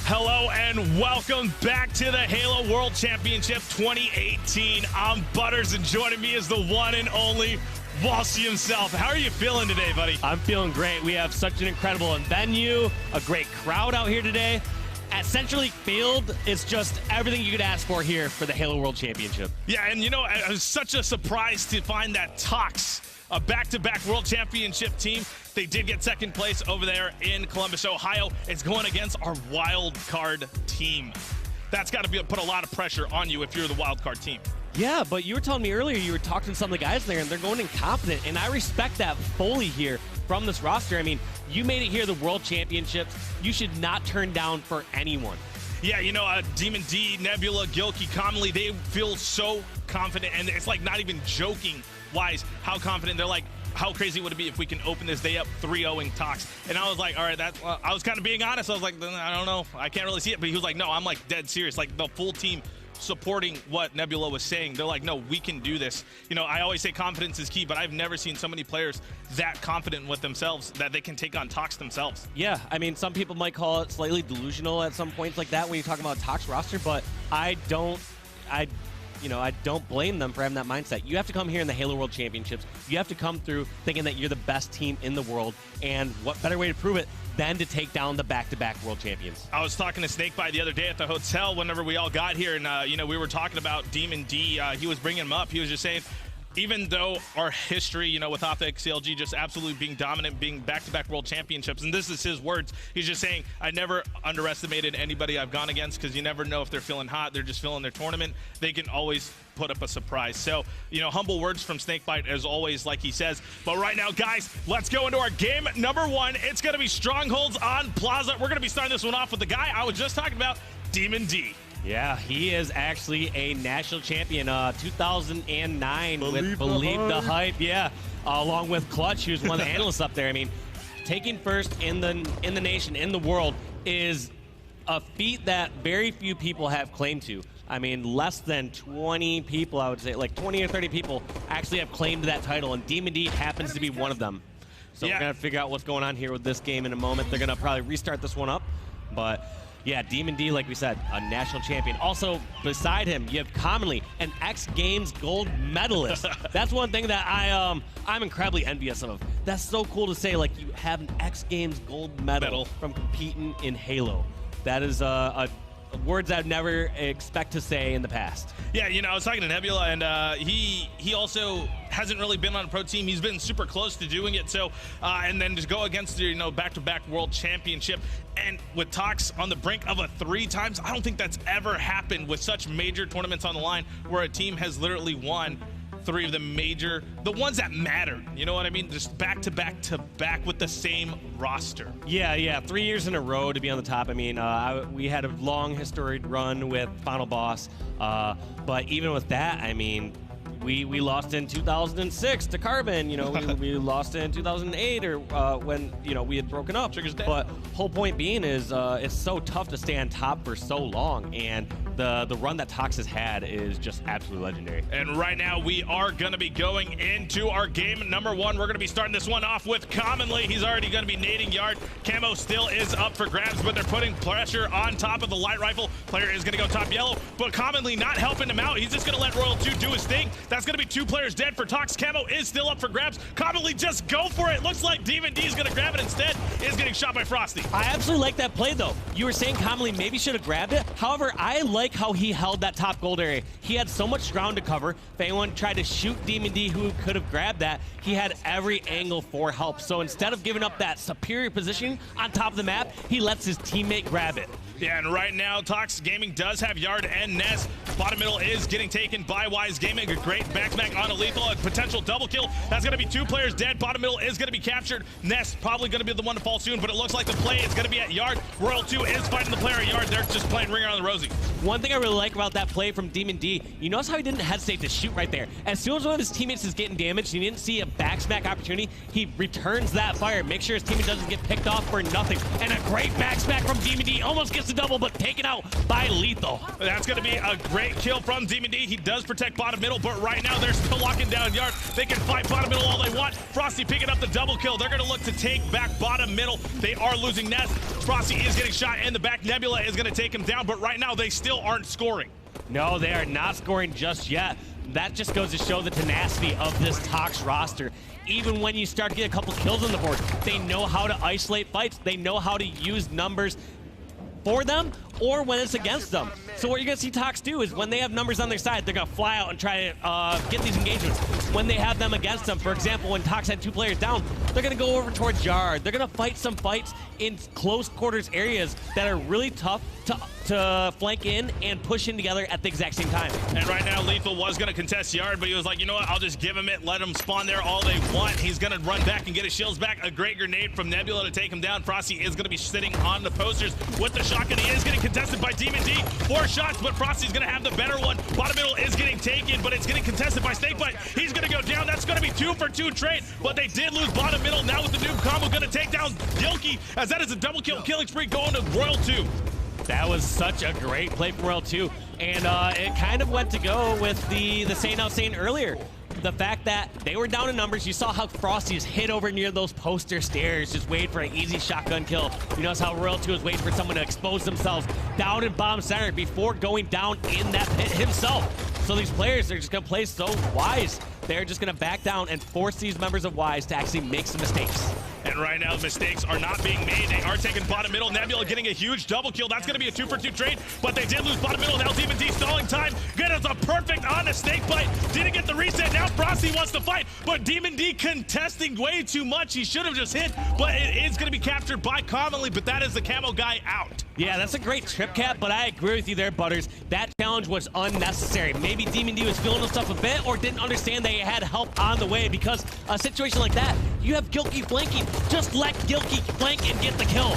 Hello and welcome back to the Halo World Championship 2018. I'm Butters, and joining me is the one and only Walshy himself. How are you feeling today, buddy? I'm feeling great. We have such an incredible venue, a great crowd out here today. At Central League Field, it's just everything you could ask for here for the Halo World Championship. Yeah, and you know, it was such a surprise to find that TOX, a back-to-back World Championship team. They did get second place over there in Columbus, Ohio. It's going against our wild card team. That's got to put a lot of pressure on you if you're the wild card team. Yeah, but you were telling me earlier you were talking to some of the guys there, and they're going in confident, and I respect that fully here from this roster. I mean, you made it here, the World Championships. You should not turn down for anyone. Yeah, you know, Demon D, Nebula, Gilkey, Commonly, they feel so confident, and it's like not even joking-wise how confident. They're like, how crazy would it be if we can open this day up 3-0ing TOX? And I was like, all right, I was kind of being honest. I was like, I don't know. I can't really see it. But he was like, no, I'm like dead serious. Like the full team supporting what Nebula was saying. They're like, no, we can do this. You know, I always say confidence is key, but I've never seen so many players that confident with themselves that they can take on TOX themselves. Yeah, I mean, some people might call it slightly delusional at some points like that when you talk about TOX roster, but I don't blame them for having that mindset. You have to come here in the Halo World Championships. You have to come through thinking that you're the best team in the world, and what better way to prove it than to take down the back-to-back world champions. I was talking to Snakebite the other day at the hotel whenever we all got here, and you know, we were talking about Demon D. He was bringing him up. He was just saying, even though our history, you know, with Optic CLG just absolutely being dominant, being back-to-back world championships, and this is his words, he's just saying, I never underestimated anybody I've gone against, because you never know if they're feeling hot, they're just feeling their tournament. They can always put up a surprise. So, you know, humble words from Snakebite as always, like he says. But right now, guys, let's go into our game number one. It's going to be Strongholds on Plaza. We're going to be starting this one off with the guy I was just talking about, Demon D. Yeah, he is actually a national champion, 2009 with Believe the Hype. Yeah, along with Clutch, who's one of the analysts up there. I mean, taking first in the nation, in the world, is a feat that very few people have claim to. I mean, less than 20 people, I would say, like 20 or 30 people actually have claimed that title, and Demon D happens to be one of them. So we're going to figure out what's going on here with this game in a moment. They're going to probably restart this one up, but yeah, Demon D, like we said, a national champion. Also, beside him, you have Commonly, an X Games gold medalist. That's one thing that I'm incredibly envious of. That's so cool to say, like, you have an X Games gold medal from competing in Halo. That is words I'd never expect to say in the past. Yeah, you know, I was talking to Nebula, and he also hasn't really been on a pro team. He's been super close to doing it. So, and then just go against the, you know, back-to-back world championship. And with TOX on the brink of a 3 times, I don't think that's ever happened with such major tournaments on the line where a team has literally won 3 of the ones that matter. You know what I mean? Just back-to-back with the same roster. Yeah, 3 years in a row to be on the top. I mean, we had a long historied run with Final Boss, but even with that, I mean, we lost in 2006 to Carbon. You know, we lost in 2008 or when, you know, we had broken up. Trigger's dead. But whole point being is it's so tough to stay on top for so long, and the run that TOX has had is just absolutely legendary. And right now we are going to be going into our game number one. We're going to be starting this one off with Commonly. He's already going to be nading yard. Camo still is up for grabs, but they're putting pressure on top of the light rifle. Player is going to go top yellow, but Commonly not helping him out. He's just going to let Royal 2 do his thing. That's going to be 2 players dead for TOX. Camo is still up for grabs. Commonly just go for it. Looks like Demon D is going to grab it instead. Is getting shot by Frosty. I absolutely like that play, though. You were saying Commonly maybe should have grabbed it. However, I like how he held that top gold area. He had so much ground to cover. If anyone tried to shoot Demon D who could have grabbed that, he had every angle for help. So instead of giving up that superior position on top of the map, he lets his teammate grab it. Yeah, and right now, TOX Gaming does have Yard and Ness. Bottom middle is getting taken by Wise Gaming. A great back-to-back on a lethal, a potential double kill. That's going to be 2 players dead. Bottom middle is going to be captured. Ness probably going to be the one to fall soon, but it looks like the play is going to be at Yard. Royal 2 is fighting the player at Yard. They're just playing Ring Around the Rosie. One thing I really like about that play from Demon D, you notice how he didn't hesitate to shoot right there. As soon as one of his teammates is getting damaged, he didn't see a back-smack opportunity, he returns that fire, make sure his teammate doesn't get picked off for nothing. And a great back-smack from Demon D, almost gets gets a double, but taken out by Lethal. That's going to be a great kill from Demon D. He does protect bottom middle, but right now they're still locking down Yard. They can fight bottom middle all they want. Frosty picking up the double kill. They're going to look to take back bottom middle. They are losing Nest. Frosty is getting shot in the back. Nebula is going to take him down, but right now they still aren't scoring. No, they are not scoring just yet. That just goes to show the tenacity of this TOX roster. Even when you start to get a couple kills on the board, they know how to isolate fights. They know how to use numbers for them or when it's against them. So what you're going to see TOX do is when they have numbers on their side, they're going to fly out and try to get these engagements. When they have them against them, for example, when TOX had 2 players down, they're going to go over towards Yard. They're going to fight some fights in close quarters areas that are really tough to flank in and push in together at the exact same time. And right now, Lethal was going to contest Yard, but he was like, you know what, I'll just give him it, let him spawn there all they want. He's going to run back and get his shields back. A great grenade from Nebula to take him down. Frosty is going to be sitting on the posters with the shotgun. He is getting contested by Demon D. 4 shots, but Frosty's going to have the better one. Bottom middle is getting taken, but it's getting contested by Snakebite. He's going to go down. That's going to be 2 for 2 trade, but they did lose bottom middle. Now with the noob combo, going to take down Gilkey, as that is a double kill killing spree going to Royal 2. That was such a great play from Royal 2, and it kind of went to go with the saying I was saying earlier. The fact that they were down in numbers. You saw how Frosty is hid over near those poster stairs, just waiting for an easy shotgun kill. You notice how Royal 2 is waiting for someone to expose themselves down in bomb center before going down in that pit himself. So these players are just going to play so wise. They're just going to back down and force these members of Wise to actually make some mistakes. And right now, mistakes are not being made. They are taking bottom middle. Nebula getting a huge double kill. That's going to be a 2 for 2 trade, but they did lose bottom middle. Now Demon D stalling time. Good as a perfect on a Snakebite. Didn't get the reset. Now Frosty wants to fight, but Demon D contesting way too much. He should have just hit, but it is going to be captured by Commonly, but that is the camo guy out. Yeah, that's a great trip cap, but I agree with you there, Butters. That challenge was unnecessary. Maybe Demon D was feeling himself a bit or didn't understand they had help on the way, because a situation like that, you have Gilkey flanking. Just let Gilkey flank and get the kill.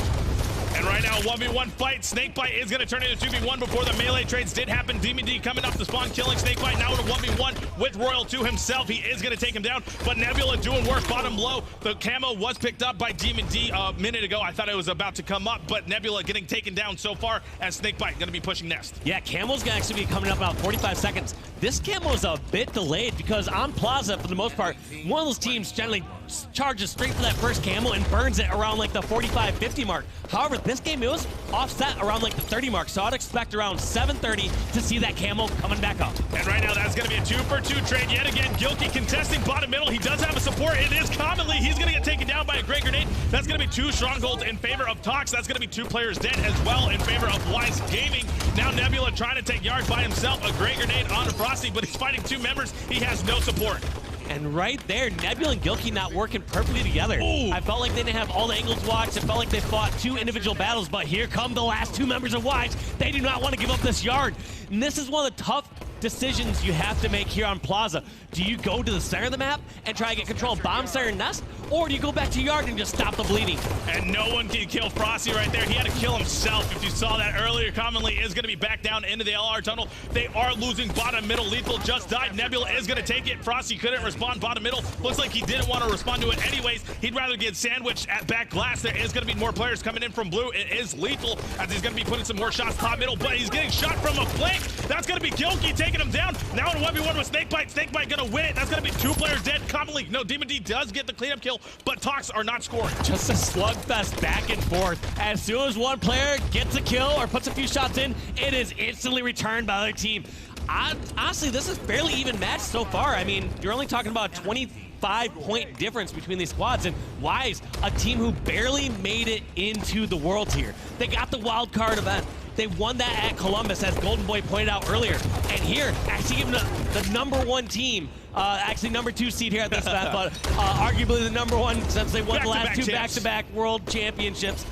And right now, 1v1 fight. Snakebite is going to turn into 2v1 before the melee trades did happen. Demon D coming up the spawn, killing Snakebite. Now in a 1v1 with Royal 2 himself. He is going to take him down, but Nebula doing work bottom low. The camo was picked up by Demon D a minute ago. I thought it was about to come up, but Nebula getting taken down so far as Snakebite going to be pushing Nest. Yeah, camo's going to actually be coming up about 45 seconds. This camo is a bit delayed because on Plaza, for the most part, one of those teams generally charges straight for that first camo and burns it around like the 45-50 mark. However, this game, it was offset around like the 30 mark, so I'd expect around 7:30 to see that camo coming back up. And right now, that's going to be a 2 for 2 trade yet again. Gilkey contesting bottom middle. He does have a support. It is Commonly. He's going to get taken down by a great grenade. That's going to be 2 strongholds in favor of TOX. That's going to be 2 players dead as well in favor of Wise Gaming. Now Nebula trying to take Yard by himself. A great grenade on Frosty, but he's fighting 2 members. He has no support. And right there, Nebula and Gilkey not working perfectly together. Ooh. I felt like they didn't have all the angles watched. It felt like they fought 2 individual battles, but here come the last 2 members of Wise. They do not want to give up this Yard. And this is one of the tough decisions you have to make here on Plaza. Do you go to the center of the map and try to get control of bomb center and Nest, or do you go back to Yard and just stop the bleeding? And no one can kill Frosty right there. He had to kill himself. If you saw that earlier, Commonly is going to be back down into the LR tunnel. They are losing bottom middle. Lethal just died. Nebula is going to take it. Frosty couldn't respond bottom middle. Looks like he didn't want to respond to it anyways. He'd rather get sandwiched at back glass. There is going to be more players coming in from blue. It is Lethal, as he's going to be putting some more shots top middle, but he's getting shot from a flank. That's going to be Gilkey taking him down. Now in a 1v1 with Snakebite. Snakebite going to win it. That's going to be 2 players dead. Commonly, no, Demon D does get the cleanup kill, but TOX are not scoring. Just a slugfest back and forth. As soon as one player gets a kill or puts a few shots in, it is instantly returned by the other team. Honestly, this is fairly even matched so far. I mean, you're only talking about a 25-point difference between these squads, and Wise, a team who barely made it into the World Tier. They got the wild card event. They won that at Columbus, as Golden Boy pointed out earlier. And here, actually giving the #1 team, actually #2 seed here at this event, but arguably the #1 since they won the last 2 back-to-back World Championships.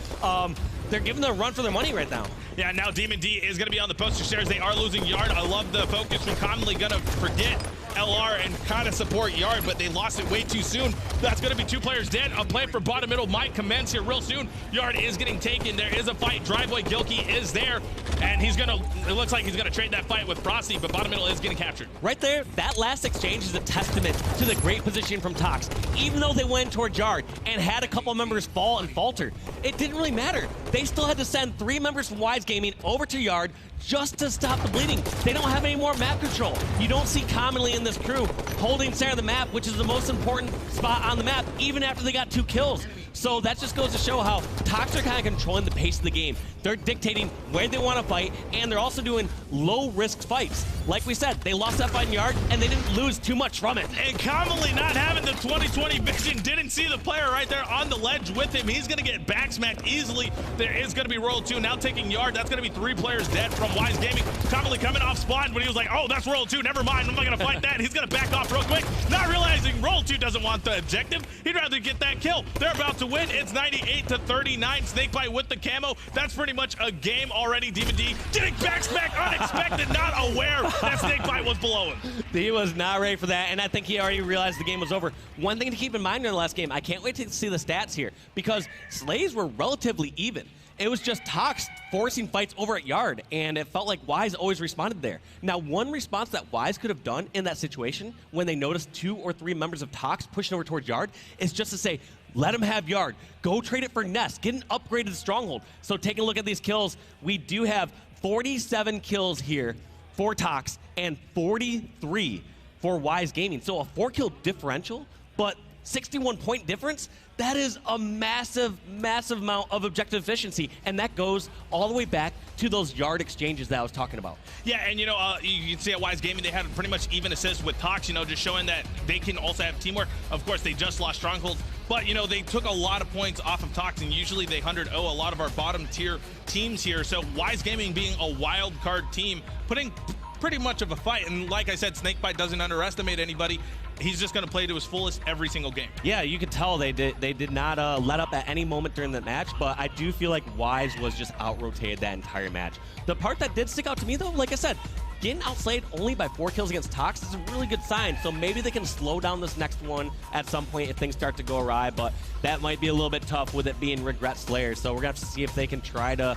They're giving them a run for their money right now. Yeah, now Demon D is going to be on the poster stairs. They are losing Yard. I love the focus from Commonly. Going to forget LR and kind of support Yard, but they lost it way too soon. That's going to be 2 players dead. A play for bottom middle might commence here real soon. Yard is getting taken. There is a fight. Driveway Gilkey is there, and he's going to, it looks like he's going to trade that fight with Frosty, but bottom middle is getting captured. Right there, that last exchange is a testament to the great position from TOX. Even though they went toward Yard and had a couple members fall and falter, it didn't really matter. they still had to send 3 members from Wise Gaming over to Yard just to stop the bleeding. They don't have any more map control. You don't see commonly in this crew holding center of the map, which is the most important spot on the map, even after they got 2 kills. So that just goes to show how TOX are kind of controlling the pace of the game. They're dictating where they want to fight, and they're also doing low-risk fights. Like we said, they lost that fight in Yard, and they didn't lose too much from it. And commonly not having the 20/20 vision, didn't see the player right there on the ledge with him. He's going to get backsmacked easily. There is going to be Royal 2 now taking Yard. That's going to be 3 players dead from Wise Gaming. Commonly coming off spawn, but he was like, oh, that's Royal 2. Never mind. I'm not going to fight that. He's going to back off real quick, not realizing Royal 2 doesn't want the objective. He'd rather get that kill. They're about to win. It's 98-39. Snakebite with the camo. That's pretty much a game already. Demon D getting backsmack unexpected, not aware that Snakebite was below him. He was not ready for that, and I think he already realized the game was over. One thing to keep in mind in the last game, I can't wait to see the stats here, because slays were relatively even. It was just TOX forcing fights over at Yard, and it felt like Wise always responded there. Now, one response that Wise could have done in that situation when they noticed 2 or 3 members of TOX pushing over towards Yard is just to say, let him have Yard. Go trade it for Nest. Get an upgraded Stronghold. So taking a look at these kills, we do have 47 kills here for TOX and 43 for Wise Gaming. So a 4-kill differential, but 61-point difference. That is a massive, massive amount of objective efficiency, and that goes all the way back to those Yard exchanges that I was talking about. Yeah, and you can see at Wise Gaming, they had pretty much even assists with TOX, just showing that they can also have teamwork. Of course, they just lost Strongholds, but, they took a lot of points off of TOX, and usually they 100-0 a lot of our bottom tier teams here. So Wise Gaming being a wild card team, putting pretty much of a fight, and like I said, Snakebite doesn't underestimate anybody. He's just going to play to his fullest every single game. Yeah, you could tell they did not let up at any moment during the match, but I do feel like Wise was just out-rotated that entire match. The part that did stick out to me, though, like I said, getting outslayed only by 4 kills against TOX is a really good sign, so maybe they can slow down this next one at some point if things start to go awry, but that might be a little bit tough with it being Regret Slayer, so we're going to have to see if they can try to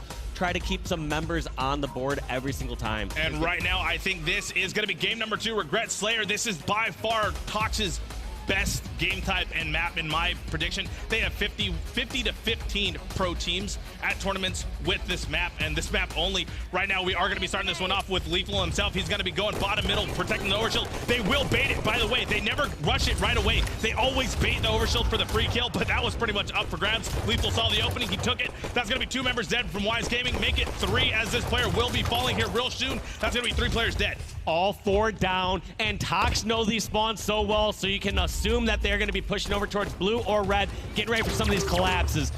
keep some members on the board every single time. And right now, I think this is going to be game number 2, Regret Slayer. This is by far TOX's best game type and map in my prediction. They have 50 to 15 pro teams at tournaments with this map, and this map only. Right now, we are going to be starting this one off with Lethal himself. He's going to be going bottom middle, protecting the overshield. They will bait it, by the way. They never rush it right away. They always bait the overshield for the free kill, but that was pretty much up for grabs. Lethal saw the opening. He took it. That's going to be 2 members dead from Wise Gaming. Make it 3, as this player will be falling here real soon. That's going to be 3 players dead. All 4 down, and TOX know these spawns so well, so you can assume that they're going to be pushing over towards blue or red, getting ready for some of these collapses.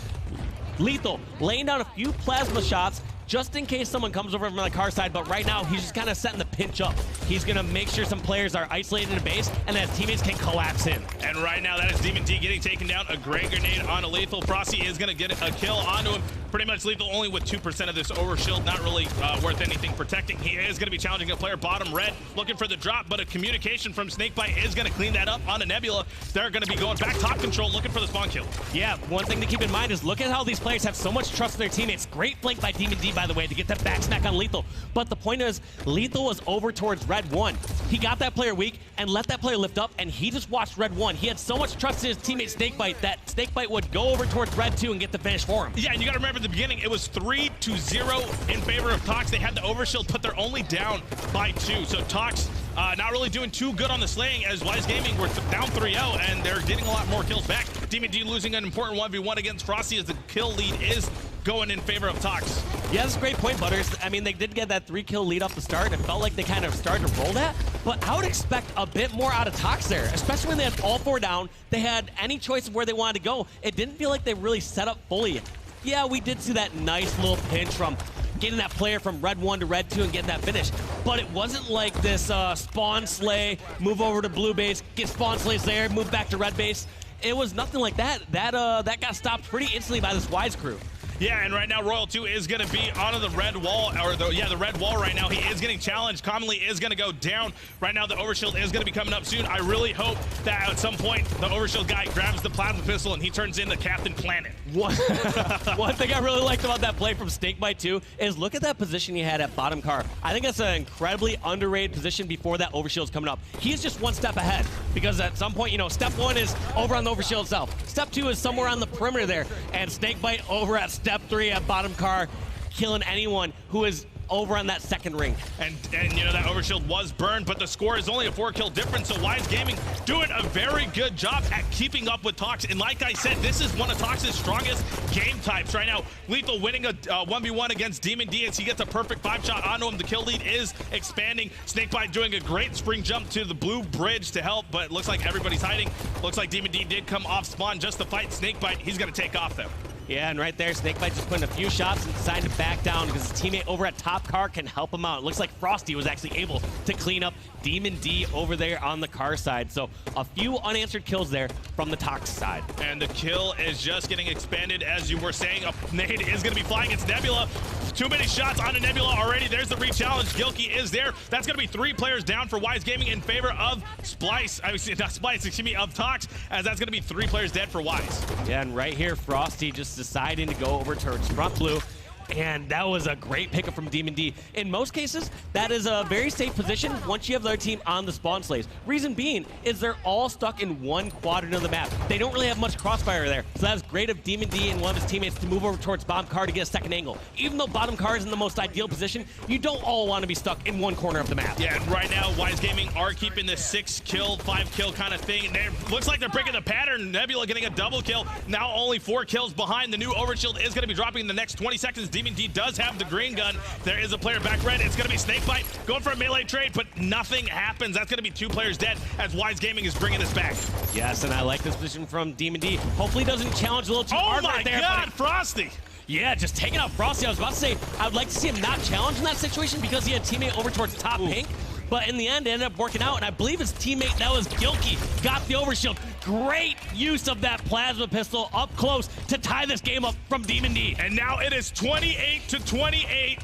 Lethal laying down a few plasma shots just in case someone comes over from the car side, but right now he's just kind of setting the pinch up. He's going to make sure some players are isolated in a base and that his teammates can collapse in. And right now that is Demon D getting taken down. A great grenade on a Lethal. Frosty is going to get a kill onto him. Pretty much Lethal only with 2% of this overshield, not really worth anything protecting. He is going to be challenging a player bottom red, looking for the drop, but a communication from Snakebite is going to clean that up on a Nebula. They're going to be going back top control, looking for the spawn kill. Yeah, one thing to keep in mind is look at how these players have so much trust in their teammates. Great flank by Demon D, by the way, to get that back smack on Lethal. But the point is, Lethal was over towards red 1. He got that player weak and let that player lift up, and he just watched red 1. He had so much trust in his teammate Snakebite that Snakebite would go over towards red 2 and get the finish for him. Yeah, and you got to remember at the beginning, it was 3-0 in favor of TOX. They had the overshield, but they're only down by 2. So TOX not really doing too good on the slaying, as Wise Gaming were down 3-0, and they're getting a lot more kills back. Demon D losing an important 1v1 against Frosty, as the kill lead is going in favor of TOX. Yeah, that's a great point, Butters. I mean, they did get that 3-kill lead off the start. It felt like they kind of started to roll that, but I would expect a bit more out of TOX there, especially when they had all 4 down. They had any choice of where they wanted to go. It didn't feel like they really set up fully. Yeah, we did see that nice little pinch from getting that player from red 1 to red 2 and getting that finish, but it wasn't like this spawn slay, move over to blue base, get spawn slays there, move back to red base. It was nothing like that. That got stopped pretty instantly by this Wise crew. Yeah, and right now Royal 2 is going to be onto the red wall, or the red wall right now. He is getting challenged. Commonly is going to go down. Right now the overshield is going to be coming up soon. I really hope that at some point the overshield guy grabs the plasma pistol and he turns into Captain Planet. One thing I really liked about that play from Snakebite too is look at that position he had at bottom car. I think that's an incredibly underrated position before that overshield's coming up. He's just 1 step ahead, because at some point, step 1 is over on the overshield itself. Step 2 is somewhere on the perimeter there, and Snakebite over at step step 3 at bottom car, killing anyone who is over on that second ring. And you know, that overshield was burned, but the score is only a 4-kill difference, so Wise Gaming doing a very good job at keeping up with TOX. And like I said, this is one of TOX's strongest game types right now. Lethal winning a 1v1 against Demon D as he gets a perfect 5-shot onto him. The kill lead is expanding. Snakebite doing a great spring jump to the blue bridge to help, but it looks like everybody's hiding. Looks like Demon D did come off spawn just to fight Snakebite. He's gonna take off though. Yeah, and right there, Snakebite just putting a few shots and decided to back down because his teammate over at top car can help him out. It looks like Frosty was actually able to clean up Demon D over there on the car side. So a few unanswered kills there from the TOX side. And the kill is just getting expanded, as you were saying. A nade is going to be flying. It's Nebula. Too many shots on a Nebula already. There's the re-challenge. Gilkey is there. That's going to be 3 players down for Wise Gaming in favor of Splice. Not Splice, excuse me, of TOX, as that's going to be 3 players dead for Wise. Yeah, and right here, Frosty just deciding to go over towards front blue. And that was a great pickup from Demon D. In most cases, that is a very safe position once you have the other team on the spawn slaves. Reason being is they're all stuck in one quadrant of the map. They don't really have much crossfire there. So that was great of Demon D and one of his teammates to move over towards bottom car to get a second angle. Even though bottom car is in the most ideal position, you don't all want to be stuck in one corner of the map. Yeah, and right now, Wise Gaming are keeping this 6-kill, 5-kill kind of thing. And it looks like they're breaking the pattern. Nebula getting a double kill. Now only 4 kills behind. The new overshield is going to be dropping in the next 20 seconds. Demon D does have the green gun. There is a player back red. It's going to be Snakebite going for a melee trade, but nothing happens. That's going to be 2 players dead as Wise Gaming is bringing this back. Yes, and I like this position from Demon D. Hopefully doesn't challenge a little too hard right there. Oh my God, Frosty! Yeah, just taking out Frosty. I was about to say, I would like to see him not challenge in that situation because he had a teammate over towards top pink. But in the end, it ended up working out, and I believe his teammate, that was Gilkey, got the overshield. Great use of that plasma pistol up close to tie this game up from Demon D. And now it is 28-28.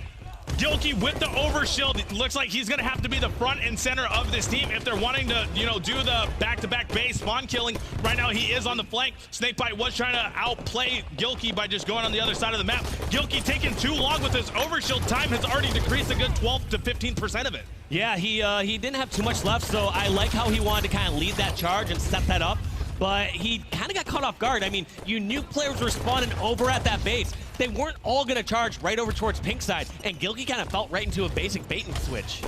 Gilkey with the overshield. It looks like he's going to have to be the front and center of this team if they're wanting to, you know, do the back-to-back base spawn killing. Right now, he is on the flank. Snakebite was trying to outplay Gilkey by just going on the other side of the map. Gilkey taking too long with his overshield. Time has already decreased a good 12 to 15% of it. Yeah, he didn't have too much left, so I like how he wanted to kind of lead that charge and set that up. But he kind of got caught off guard. I mean, you knew players were spawning over at that base. They weren't all going to charge right over towards pink side, and Gilkey kind of fell right into a basic bait and switch.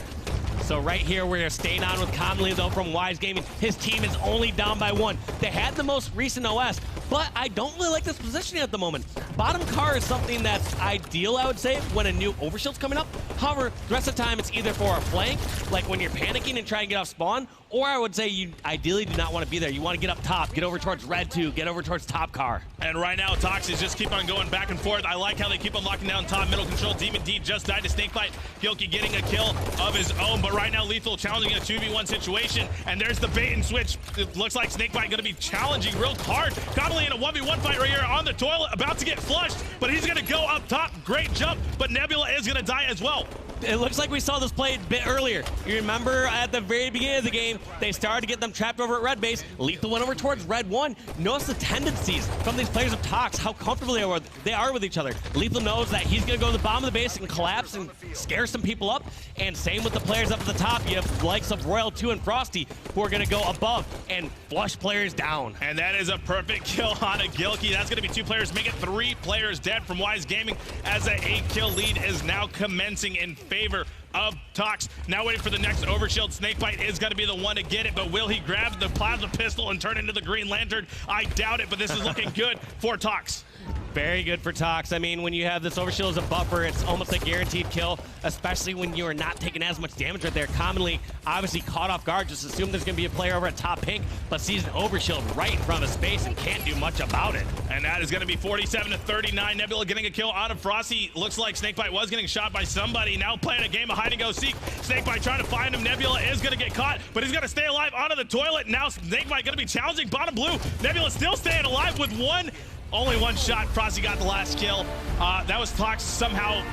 So right here, we're staying on with Conley, though, from Wise Gaming. His team is only down by 1. They had the most recent OS, but I don't really like this positioning at the moment. Bottom car is something that's ideal, I would say, when a new overshield's coming up. However, the rest of the time, it's either for a flank, like when you're panicking and trying to get off spawn, or I would say you ideally do not want to be there. You want to get up top, get over towards red 2, get over towards top car. And right now, TOX is just keep on going back and forth. I like how they keep on locking down top middle control. Demon D just died to Snakebite. Gilkey getting a kill of his own, but right now Lethal challenging a 2v1 situation, and there's the bait and switch. It looks like Snakebite going to be challenging real hard. Connolly in a 1v1 fight right here on the toilet, about to get flushed, but he's going to go up top. Great jump, but Nebula is going to die as well. It looks like we saw this play a bit earlier. You remember at the very beginning of the game, they started to get them trapped over at red base. Lethal went over towards red 1. Notice the tendencies from these players of TOX, how comfortable they are with each other. Lethal knows that he's going to go to the bottom of the base and collapse and scare some people up. And same with the players up at the top. You have likes of Royal 2 and Frosty who are going to go above and flush players down. And that is a perfect kill on a Gilkey. That's going to be 2 players, making 3 players dead from Wise Gaming as an 8-kill lead is now commencing in favor of TOX. Now waiting for the next overshield. Snakebite is going to be the one to get it, but will he grab the plasma pistol and turn into the Green Lantern? I doubt it, but this is looking good for TOX. Very good for TOX. I mean, when you have this overshield as a buffer, it's almost a guaranteed kill, especially when you are not taking as much damage right there. Commonly, obviously caught off guard, just assume there's going to be a player over at top pink, but sees an overshield right in front of his face and can't do much about it. And that is going to be 47-39. Nebula getting a kill on of Frosty. Looks like Snakebite was getting shot by somebody. Now playing a game of hide-and-go-seek. Snakebite trying to find him. Nebula is going to get caught, but he's going to stay alive onto the toilet. Now Snakebite going to be challenging bottom blue. Nebula still staying alive with only one shot. Frosty got the last kill. That was TOX somehow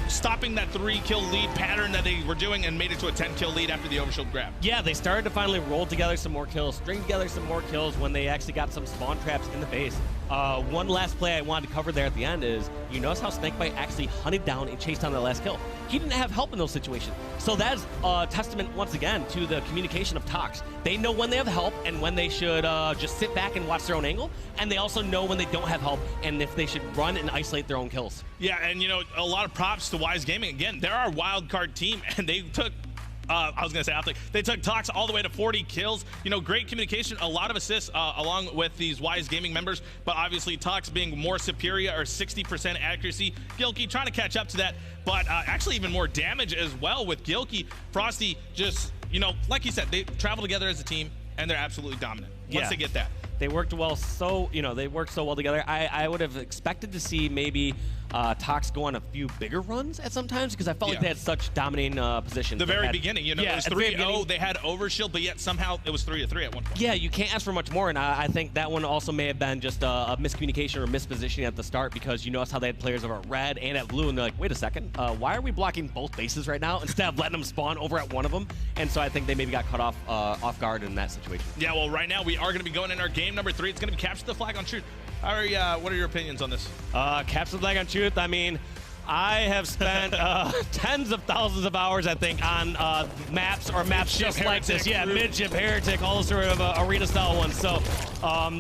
stopping that 3-kill lead pattern that they were doing and made it to a 10-kill lead after the overshield grab. Yeah, they started to finally roll together some more kills, string together some more kills when they actually got some spawn traps in the base. One last play I wanted to cover there at the end is, you notice how Snakebite actually hunted down and chased down that last kill. He didn't have help in those situations. So that's a testament, once again, to the communication of TOX. They know when they have help and when they should just sit back and watch their own angle. And they also know when they don't have help and if they should run and isolate their own kills. Yeah, and, you know, a lot of props to Wise Gaming. Again, they're our wild card team, and they took I was going to say, they took TOX all the way to 40 kills. You know, great communication, a lot of assists along with these Wise Gaming members, but obviously TOX being more superior, or 60% accuracy. Gilkey trying to catch up to that, but actually even more damage as well with Gilkey. Frosty just, you know, like you said, they travel together as a team, and they're absolutely dominant once they get that. They worked well, they worked so well together. I would have expected to see maybe TOX go on a few bigger runs at some times, because I felt like they had such dominating positions. The very beginning, you know, it was 3-0, they had overshield, but yet somehow it was 3-3 at one point. Yeah, you can't ask for much more, and I think that one also may have been just a miscommunication or mispositioning at the start, because you notice how they had players over at red and at blue, and they're like, wait a second, why are we blocking both bases right now instead of letting them spawn over at one of them? And so I think they maybe got cut off guard in that situation. Yeah, well, right now we are going to be going in our game number 3. It's going to be Capture the Flag on Truth. What are your opinions on this? Capture the Flag on Truth, I mean, I have spent tens of thousands of hours, I think, on maps just like this. Yeah, Midship, Heretic, all those sort of arena-style ones. So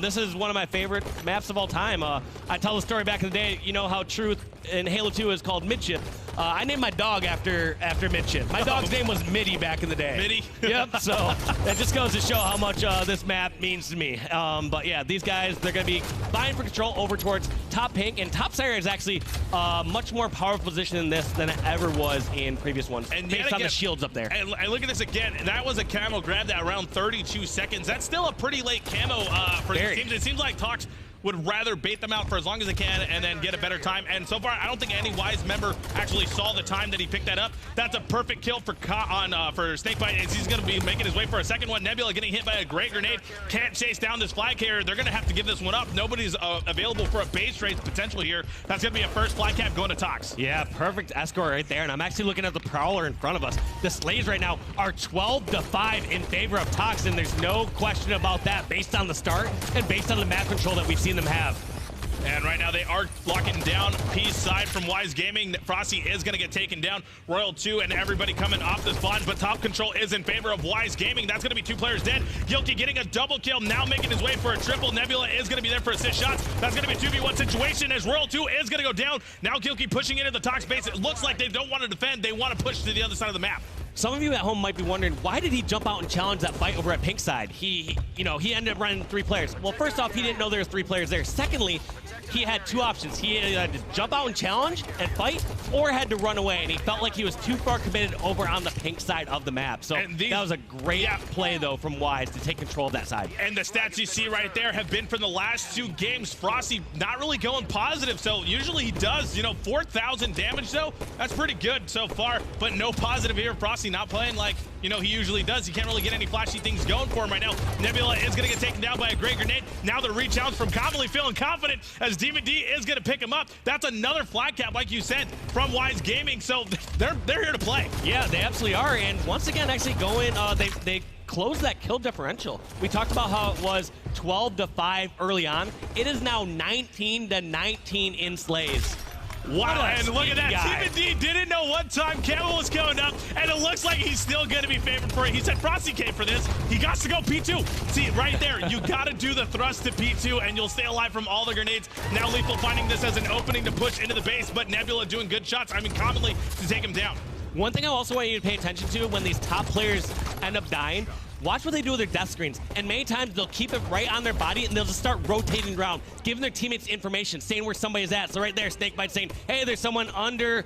this is one of my favorite maps of all time. I tell the story back in the day, you know how Truth in Halo 2 is called Midship. I named my dog after Midship. My dog's name was Middy back in the day. Middy? Yep, so that just goes to show how much this map means to me. But yeah, these guys, they're going to be vying for control over towards top pink, and top Sire is actually much more powerful position in this than it ever was in previous ones, and based on the shields up there. And look at this again. That was a camo grab that around 32 seconds. That's still a pretty late camo for these teams. It seems like TOX would rather bait them out for as long as they can and then get a better time. And so far, I don't think any Wise member actually saw the time that he picked that up. That's a perfect kill for Snakebite, as he's going to be making his way for a second one. Nebula getting hit by a great grenade. Can't chase down this flag carrier. They're going to have to give this one up. Nobody's available for a base trade potential here. That's going to be a first flag cap going to TOX. Yeah, perfect escort right there. And I'm actually looking at the Prowler in front of us. The Slays right now are 12-5 in favor of TOX, and there's no question about that based on the start and based on the map control that we've seen them have. And right now they are locking down Peace side from Wise Gaming. Frosty is going to get taken down. Royal 2 and everybody coming off the sponge, but top control is in favor of Wise Gaming. That's going to be 2 players dead. Gilkey getting a double kill, now making his way for a triple. Nebula is going to be there for assist shots. That's going to be a 2v1 situation as Royal 2 is going to go down. Now Gilkey pushing into the TOX base. It looks like they don't want to defend. They want to push to the other side of the map. Some of you at home might be wondering, why did he jump out and challenge that fight over at pink side? He ended up running 3 players. Well, first off, he didn't know there was 3 players there. Secondly, he had 2 options. He had to jump out and challenge and fight, or had to run away, and he felt like he was too far committed over on the pink side of the map. So that was a great play, though, from Wise to take control of that side. And the stats you see right there have been from the last 2 games. Frosty not really going positive, so usually he does, 4,000 damage, though. That's pretty good so far, but no positive here. Frosty not playing like, he usually does. He can't really get any flashy things going for him right now. Nebula is going to get taken down by a great grenade. Now the reach out from Commonly feeling confident as Demon D is going to pick him up. That's another flag cap, like you said, from Wise Gaming. So they're here to play. Yeah, they absolutely are. And once again, actually going, they closed that kill differential. We talked about how it was 12-5 early on. It is now 19-19 in Slays. Wow, and look at that. Demon D didn't know what time Camel was coming up, and it looks like he's still going to be favored for it. He said Frosty came for this. He got to go P2. See, right there, you got to do the thrust to P2, and you'll stay alive from all the grenades. Now Lethal finding this as an opening to push into the base, but Nebula doing good shots, Commonly to take him down. One thing I also want you to pay attention to when these top players end up dying, watch what they do with their death screens. And many times they'll keep it right on their body and they'll just start rotating around, giving their teammates information, saying where somebody's at. So right there, Snakebite saying, hey, there's someone under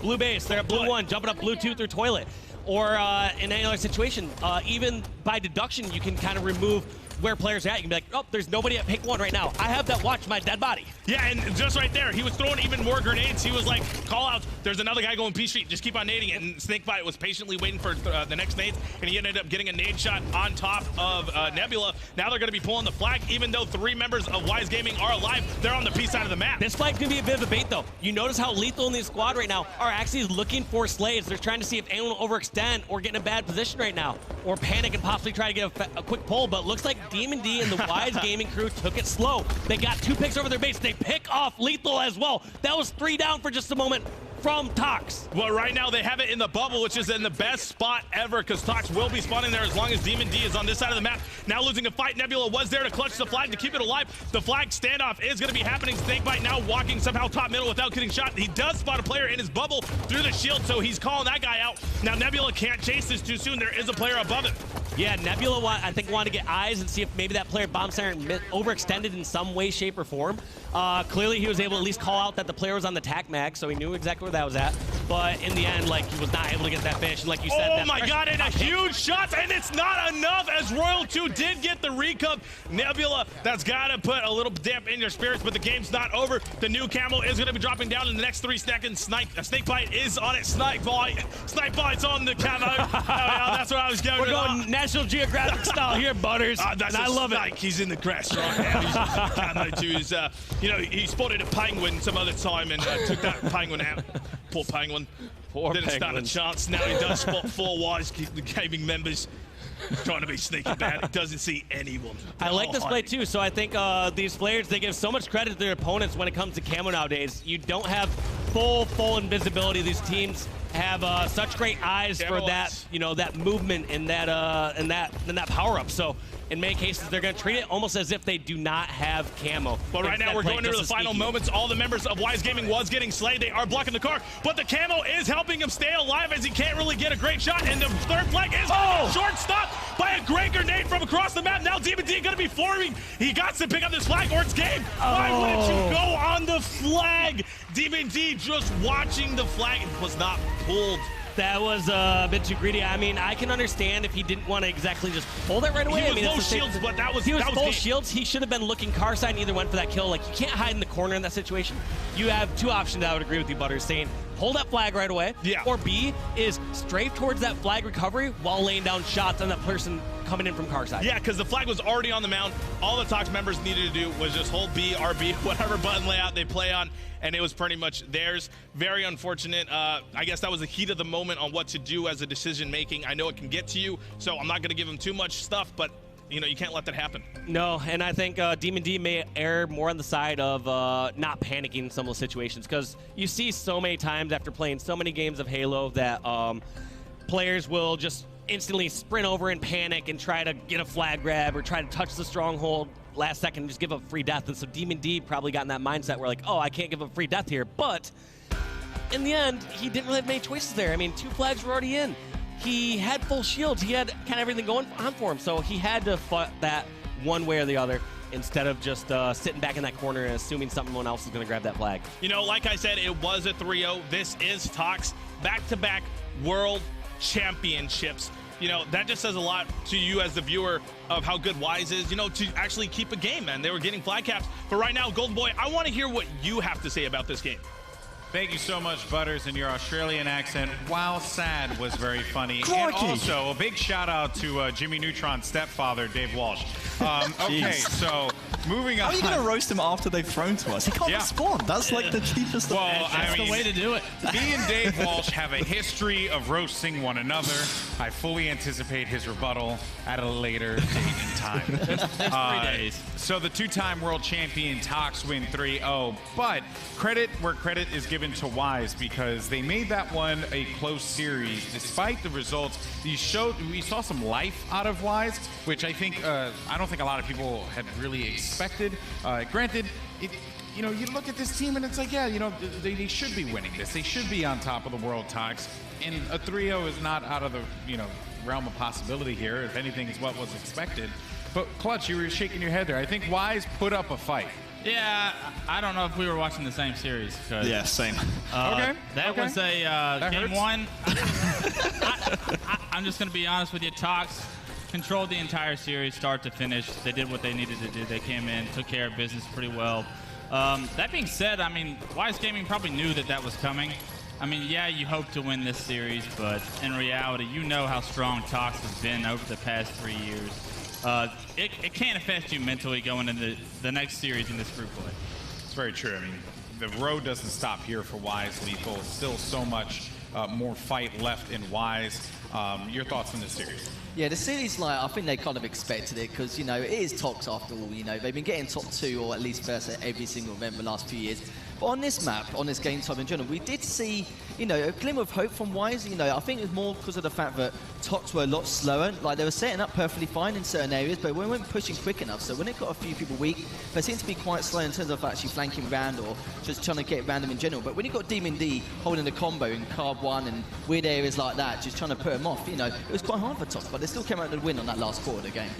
blue base. They're at blue 1, jumping up blue 2 through toilet. Or in any other situation, even by deduction, you can kind of remove where players are at. You can be like, oh, there's nobody at pick 1 right now. I have that watch my dead body. Yeah, and just right there, he was throwing even more grenades. He was like, call out, there's another guy going P Street, just keep on nading it. And Snakebite was patiently waiting for the next nades, and he ended up getting a nade shot on top of Nebula. Now they're going to be pulling the flag, even though 3 members of Wise Gaming are alive. They're on the P side of the map. This flag's going to be a bit of a bait, though. You notice how Lethal in the squad right now are actually looking for Slaves. They're trying to see if anyone will overextend or get in a bad position right now, or panic and possibly try to get a quick pull, but looks like Demon D and the Wise Gaming crew took it slow. They got 2 picks over their base. They pick off Lethal as well. That was 3 down for just a moment from TOX. Well, right now they have it in the bubble, which is in the best spot ever, because TOX will be spawning there as long as Demon D is on this side of the map. Now losing a fight, Nebula was there to clutch the flag to keep it alive. The flag standoff is going to be happening. Snakebite now walking somehow top middle without getting shot. He does spot a player in his bubble through the shield, so he's calling that guy out. Now Nebula can't chase this too soon. There is a player above it. Yeah, Nebula, I think, wanted to get eyes and see if maybe that player bomb siren overextended in some way, shape, or form. Clearly, he was able to at least call out that the player was on the tac mag, so he knew exactly where that was at. But in the end, like, he was not able to get that finish. And like you said, oh my God, and a huge shot, and it's not enough as Royal 2 did get the recup. Nebula, that's got to put a little damp in your spirits, but the game's not over. The new camo is going to be dropping down in the next 3 seconds. Snakebite is on it. Snakebite's on the camo. Oh, yeah, that's what I was going We're going National Geographic style here, Butters. And I love it. He's in the grass right now. He's camo to his, you know, he spotted a penguin some other time and took that penguin out. Poor penguin. Didn't stand a chance. Now he does spot 4 Wise gaming members. Trying to be sneaky about it. Doesn't see anyone. I like this play too. So I think these players, they give so much credit to their opponents when it comes to camo nowadays. You don't have full invisibility. These teams have such great eyes for that, you know, that movement and that power up. So in many cases, they're going to treat it almost as if they do not have camo. But right now, we're going into the final moments. All the members of Wise Gaming was getting slayed. They are blocking the car, but the camo is helping him stay alive as he can't really get a great shot. And the third flag is short stop by a great grenade from across the map. Now Demon D going to be forming. He got to pick up this flag or it's game. Why wouldn't you go on the flag? Demon D just watching the flag was not pulled. That was a bit too greedy. I mean, I can understand if he didn't want to exactly just pull that right away. He was low shields, but that was he was full shields. He should have been looking car side and either went for that kill. Like, you can't hide in the corner in that situation. You have 2 options. I would agree with you, Butters, saying hold that flag right away. Yeah. Or B is strafe towards that flag recovery while laying down shots on that person coming in from car side. Yeah, because the flag was already on the mound. All the TOX members needed to do was just hold B, RB, whatever button layout they play on, and it was pretty much theirs. Very unfortunate. I guess that was the heat of the moment on what to do as a decision making. I know it can get to you, so I'm not going to give him too much stuff, but you know, you can't let that happen. No, and I think Demon D may err more on the side of not panicking in some of those situations, because you see so many times after playing so many games of Halo that players will just instantly sprint over and panic and try to get a flag grab or try to touch the stronghold last second and just give up free death. And so Demon D probably got in that mindset where, like, oh, I can't give up free death here. But in the end, he didn't really have many choices there. I mean, 2 flags were already in. He had full shields. He had kind of everything going on for him. So he had to fight that one way or the other instead of just sitting back in that corner and assuming someone else is going to grab that flag. You know, like I said, it was a 3-0. This is TOX. Back-to-back world championships. You know, that just says a lot to you as the viewer of how good Wise is, you know, to actually keep a game, man. They were getting flag caps. But right now, Golden Boy, I want to hear what you have to say about this game. Thank you so much, Butters, and your Australian accent, while sad, was very funny. Crikey. And also, a big shout out to Jimmy Neutron's stepfather, Dave Walsh. Okay, so moving on. How are you going to roast him after they've thrown to us? He can't respond. That's like the cheapest. Well, that's the way to do it. Me and Dave Walsh have a history of roasting one another. I fully anticipate his rebuttal at a later date and time. There's 3 days. So the 2-time world champion TOX win 3-0, but credit where credit is given to Wise because they made that one a close series despite the results. We saw some life out of Wise, which I think I don't think a lot of people had really expected. Granted, you know, you look at this team and it's like, yeah, you know, they should be winning this. They should be on top of the world TOX, and a 3-0 is not out of the, you know, realm of possibility here. If anything, is what was expected. But Clutch, you were shaking your head there. I think Wise put up a fight. Yeah, I don't know if we were watching the same series. Yeah, same. Okay. That was a game hurts. 1. I'm just going to be honest with you. TOX controlled the entire series, start to finish. They did what they needed to do. They came in, took care of business pretty well. That being said, I mean, Wise Gaming probably knew that was coming. I mean, yeah, you hope to win this series, but in reality, you know how strong TOX has been over the past 3 years. It can't affect you mentally going into the next series in this group play. It's very true. I mean, the road doesn't stop here for Wise Lethal. Still so much more fight left in Wise. Your thoughts on this series? Yeah, the series, I think they kind of expected it because, it is TOX after all, They've been getting top 2 or at least first at every single event the last few years. But on this map, on this game type in general, we did see, a glimmer of hope from Wise. I think it was more because of the fact that TOX were a lot slower. Like, they were setting up perfectly fine in certain areas, but we weren't pushing quick enough. So when it got a few people weak, they seemed to be quite slow in terms of actually flanking round or just trying to get random in general. But when you got Demon D holding the combo in Carb 1 and weird areas like that, just trying to put them off, it was quite hard for TOX, but they still came out with a win on that last quarter of the game.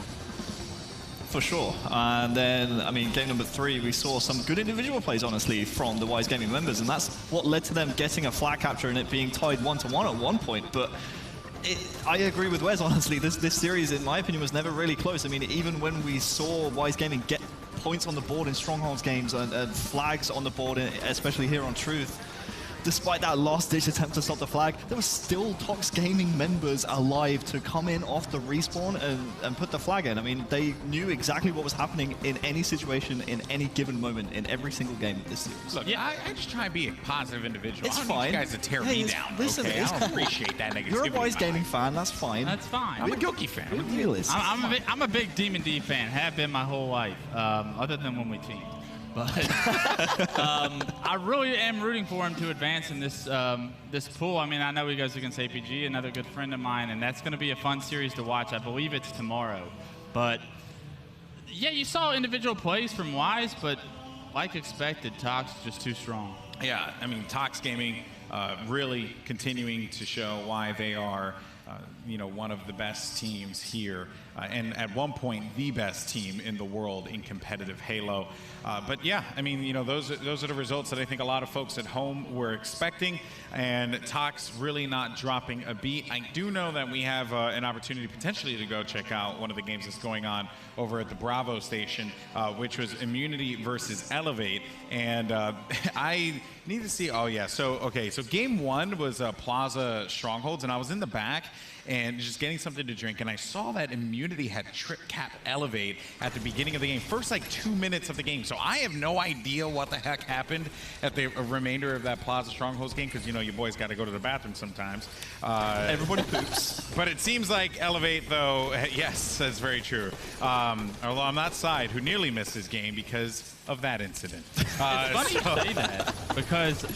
For sure. And then, game number 3, we saw some good individual plays, honestly, from the Wise Gaming members, and that's what led to them getting a flag capture and it being tied 1-1 at one point. But I agree with Wes, honestly. This series, in my opinion, was never really close. Even when we saw Wise Gaming get points on the board in Strongholds games and flags on the board, especially here on Truth, despite that last-ditch attempt to stop the flag, there were still TOX Gaming members alive to come in off the respawn and put the flag in. They knew exactly what was happening in any situation, in any given moment, in every single game of this series. Look, yeah, I just try to be a positive individual. It's I don't fine. need you guys to tear me down, listen, okay? it's I don't appreciate that negativity. You're a Wise Gaming fan, that's fine. That's fine. I'm a Gilkey fan. We're realists. I'm a big Demon D fan. Have been my whole life, other than when we teamed. But I really am rooting for him to advance in this this pool. I know he goes against APG, another good friend of mine, and that's going to be a fun series to watch. I believe it's tomorrow. But yeah, you saw individual plays from Wise, but like expected, TOX just too strong. Yeah, TOX Gaming really continuing to show why they are one of the best teams here, and at one point the best team in the world in competitive Halo. But yeah, those are the results that I think a lot of folks at home were expecting, and TOX really not dropping a beat. I do know that we have an opportunity potentially to go check out one of the games that's going on over at the Bravo station, which was Immunity versus Elevate, and I need to see. Oh yeah, so game 1 was Plaza Strongholds, and I was in the back and just getting something to drink, and I saw that Immunity had trip cap Elevate at the beginning of the game, first 2 minutes of the game. So I have no idea what the heck happened at the remainder of that Plaza Strongholds game, because your boys got to go to the bathroom sometimes. Everybody poops. But it seems like Elevate, though, yes, that's very true. Although I'm not Side, who nearly missed his game because of that incident. It's funny you say that, because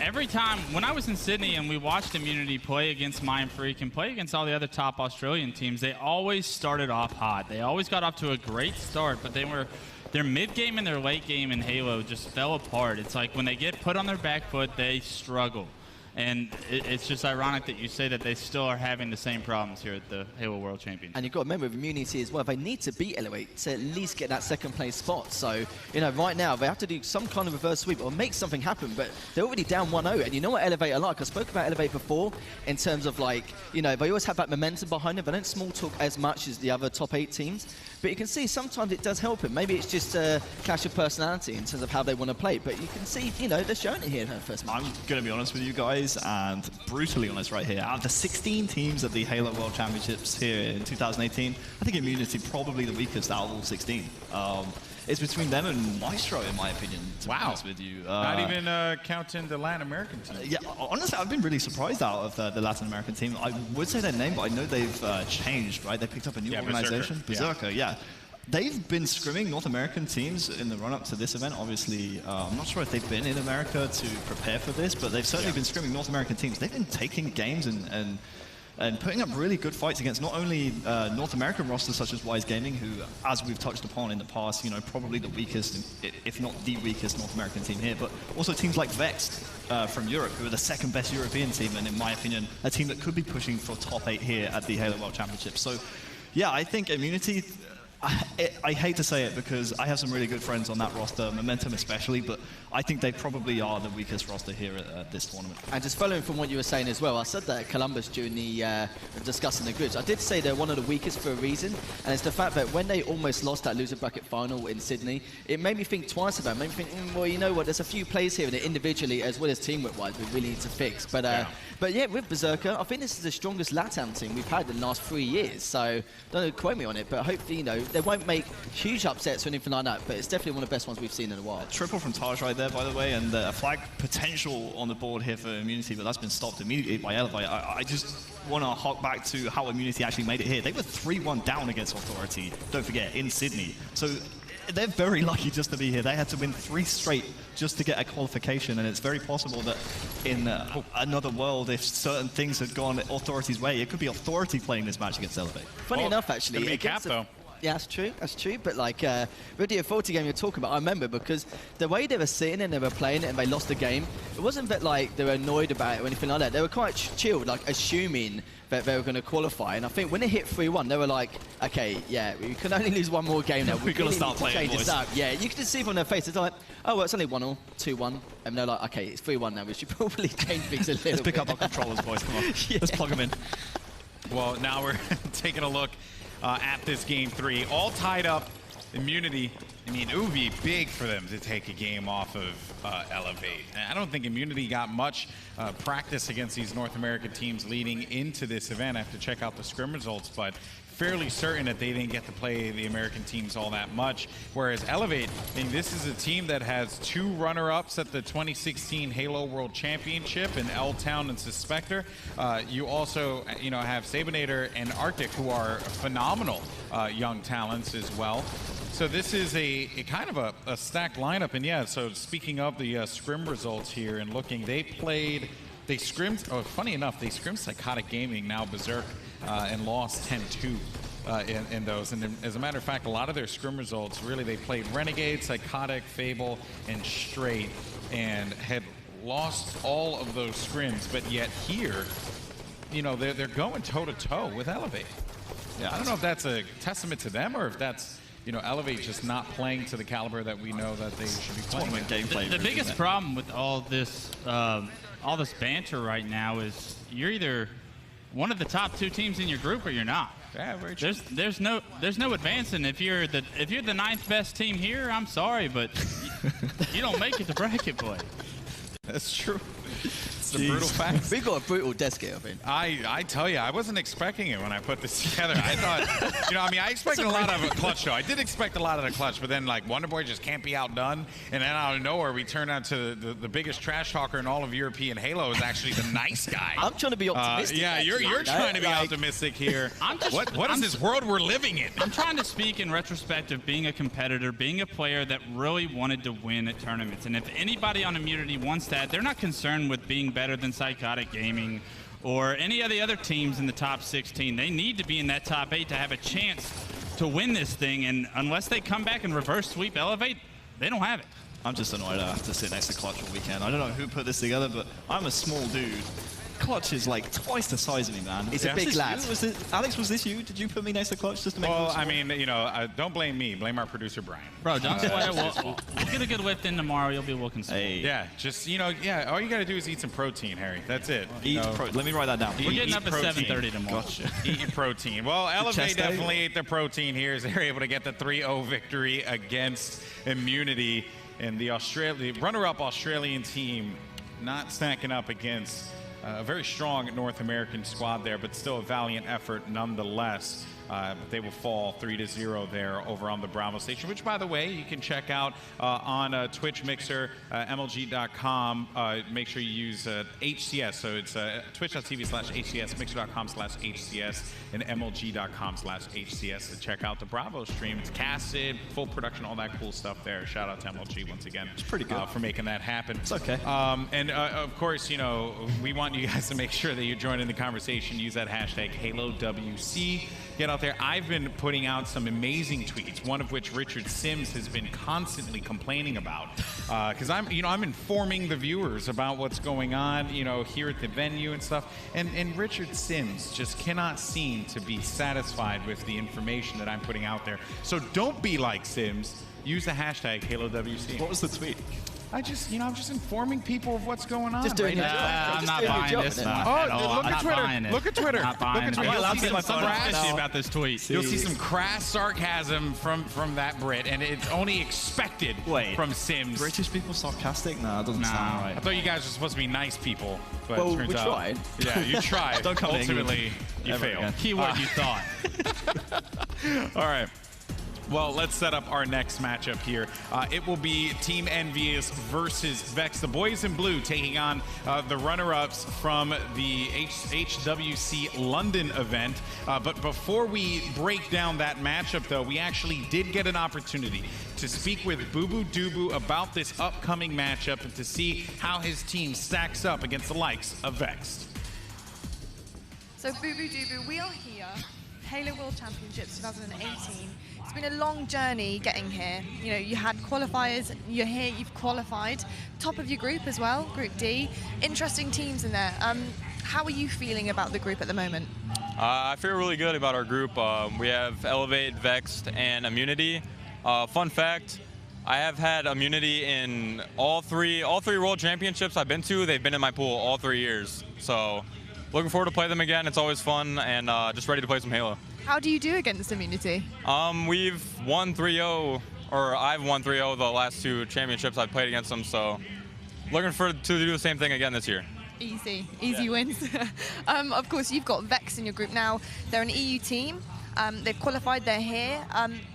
every time, when I was in Sydney and we watched Immunity play against Mind Freak and play against all the other top Australian teams, they always started off hot. They always got off to a great start, but their mid-game and their late game in Halo just fell apart. It's like when they get put on their back foot, they struggle. And it's just ironic that you say that they still are having the same problems here at the Halo World Championship. And you've got to remember, with Immunity as well, they need to beat Elevate to at least get that second place spot. So, right now, they have to do some kind of reverse sweep or make something happen, but they're already down 1-0. And you know what Elevate are like? I spoke about Elevate before in terms of they always have that momentum behind them. They don't small talk as much as the other top 8 teams. But you can see sometimes it does help them. Maybe it's just a clash of personality in terms of how they want to play. But you can see, they're showing it here in their first match. I'm going to be honest with you guys, and brutally honest right here. Out of the 16 teams at the Halo World Championships here in 2018, I think Immunity probably the weakest out of all 16. It's between them and Maestro, in my opinion, to be honest with you. Not even counting the Latin American team. Yeah, honestly, I've been really surprised out of the Latin American team. I would say their name, but I know they've changed, right? They picked up a new organization. Berserker, yeah. They've been scrimming North American teams in the run-up to this event. Obviously, I'm not sure if they've been in America to prepare for this, but they've certainly been scrimming North American teams. They've been taking games and putting up really good fights against not only North American rosters such as Wise Gaming, who, as we've touched upon in the past, probably the weakest, if not the weakest North American team here, but also teams like Vexed from Europe, who are the second best European team, and in my opinion, a team that could be pushing for top 8 here at the Halo World Championships. So, yeah, I think Immunity, I hate to say it because I have some really good friends on that roster, Momentum especially, but I think they probably are the weakest roster here at this tournament. And just following from what you were saying as well, I said that at Columbus during the discussing the groups. I did say they're one of the weakest for a reason, and it's the fact that when they almost lost that loser bracket final in Sydney, it made me think twice about it. It made me think, well, you know what, there's a few plays here that individually as well as teamwork-wise we really need to fix. But yeah, with Berserker, I think this is the strongest LATAM team we've had in the last 3 years, so don't quote me on it, but hopefully, they won't make huge upsets or anything like that, but it's definitely one of the best ones we've seen in a while. Triple from Taj right there, by the way, and a flag potential on the board here for Immunity, but that's been stopped immediately by Elevate. I just want to hark back to how Immunity actually made it here. They were 3-1 down against Authority, don't forget, in Sydney. So they're very lucky just to be here. They had to win 3 straight just to get a qualification, and it's very possible that in another world, if certain things had gone Authority's way, it could be Authority playing this match against Elevate. Funny enough, actually. It's gonna be a cap, though. Yeah, that's true. That's true. But like with the Authority game you're talking about, I remember because the way they were sitting and they were playing it and they lost the game, it wasn't that like they were annoyed about it or anything like that. They were quite chilled, like assuming that they were going to qualify. And I think when they hit 3-1, they were like, okay, yeah, we can only lose one more game now. We're going to start playing, boys. Yeah, you can just see from their faces, like, oh, well, it's only 1-0, 2-1. And they're like, okay, it's 3-1 now. We should probably change things a little bit. Let's pick up our controllers, boys. Come on. Yeah. Let's plug them in. Well, now we're taking a look at this game 3. All tied up. Immunity, I mean, it would be big for them to take a game off of Elevate. And I don't think Immunity got much practice against these North American teams leading into this event. I have to check out the scrim results, but fairly certain that they didn't get to play the American teams all that much. Whereas Elevate, I mean, this is a team that has 2 runner-ups at the 2016 Halo World Championship in L-Town and Suspector. You also, you know, have Sabinator and Arctic, who are phenomenal young talents as well. So this is a kind of a stacked lineup. And yeah, so speaking of the scrim results here and looking, they scrimmed, oh, funny enough, they scrimmed Psychotic Gaming, now Berserk, and lost 10-2 in those. And as a matter of fact, a lot of their scrim results, really, they played Renegade, Psychotic, Fable, and Straight, and had lost all of those scrims. But yet here, you know, they're going toe-to-toe with Elevate. Yeah, I don't know if that's a testament to them or if that's, you know, Elevate just not playing to the caliber that we know that they should be playing. The biggest problem with all this banter right now is you're either one of the top 2 teams in your group or you're not. Yeah, very true. There's no advancing. If you're the 9th best team here, I'm sorry, but you don't make it to bracket play. That's true. It's the brutal fact. We got a brutal desk here, I think. I tell you, I wasn't expecting it when I put this together. I thought, you know, I mean, I expected a lot of a clutch show. I did expect a lot of the clutch, but then like Wonderboy just can't be outdone, and then out of nowhere we turn out to the biggest trash talker in all of European Halo is actually the nice guy. I'm trying to be optimistic. Yeah, you're trying to be optimistic here. What is this world we're living in? I'm trying to speak in retrospect of being a competitor, being a player that really wanted to win at tournaments. And if anybody on Immunity wants that, they're not concerned with being better than Psychotic Gaming or any of the other teams in the top 16. They need to be in that top 8 to have a chance to win this thing, and unless they come back and reverse sweep Elevate, they don't have it. I'm just annoyed I have to sit next to Clutch all weekend. I don't know who put this together, but I'm a small dude. Clutch is like twice the size of me, man. He's a big lad. Alex, was this you? Did you put me next to Clutch just to make? Well, I mean, you know, don't blame me. Blame our producer Brian. Bro, don't sweat it. We'll get a good lift in tomorrow. You'll be looking small. Hey. Yeah, just, you know, yeah. All you got to do is eat some protein, Harry. That's it. Let me write that down. We're getting up at 7:30 tomorrow. Gotcha. Eat your protein. Well, Elevate definitely ate the protein here as they're able to get the 3-0 victory against Immunity, and the runner-up Australian team not stacking up against a very strong North American squad there, but still a valiant effort nonetheless. They will fall 3-0 there over on the Bravo station, which, by the way, you can check out on Twitch Mixer, MLG.com. Make sure you use HCS. So it's twitch.tv/HCS, mixer.com/HCS, and MLG.com/HCS to check out the Bravo stream. It's casted, full production, all that cool stuff there. Shout out to MLG once again. It's pretty good for making that happen. It's okay. And of course, you know, we want you guys to make sure that you join in the conversation. Use that hashtag HaloWC. Get out there. I've been putting out some amazing tweets, one of which Richard Sims has been constantly complaining about, because I'm informing the viewers about what's going on, you know, here at the venue and stuff. And Richard Sims just cannot seem to be satisfied with the information that I'm putting out there. So don't be like Sims. Use the hashtag HaloWC. What was the tweet? I'm just informing people of what's going on. Just doing your job. I'm not buying this. Look at Twitter. Look at Twitter. Not buying it. You'll see some crass about this tweet. You'll see some crass sarcasm from that Brit, and it's only expected from Sims. British people sarcastic? Nah, it doesn't sound right. I thought you guys were supposed to be nice people, but well, it turns we out. tried. Yeah, you tried. Don't come Ultimately, you failed. Keyword you thought. All right. Well, let's set up our next matchup here. It will be Team Envious versus Vexed. The boys in blue taking on the runner-ups from the HWC London event. But before we break down that matchup, though, we actually did get an opportunity to speak with Boo Boo Doo about this upcoming matchup and to see how his team stacks up against the likes of Vexed. So Boo Boo Doo, we are here, Halo World Championships 2018. It's been a long journey getting here. You know, you had qualifiers, you're here, you've qualified. Top of your group as well, Group D. Interesting teams in there. How are you feeling about the group at the moment? I feel really good about our group. We have Elevate, Vexed, and Immunity. Fun fact, I have had Immunity in all three World Championships I've been to. They've been in my pool all 3 years. So looking forward to play them again. It's always fun, and just ready to play some Halo. How do you do against Immunity? We've won 3-0, or I've won 3-0 the last 2 championships I've played against them, so looking forward to do the same thing again this year. Easy wins. Of course, you've got Vex in your group now. They're an EU team. They've qualified, they're here,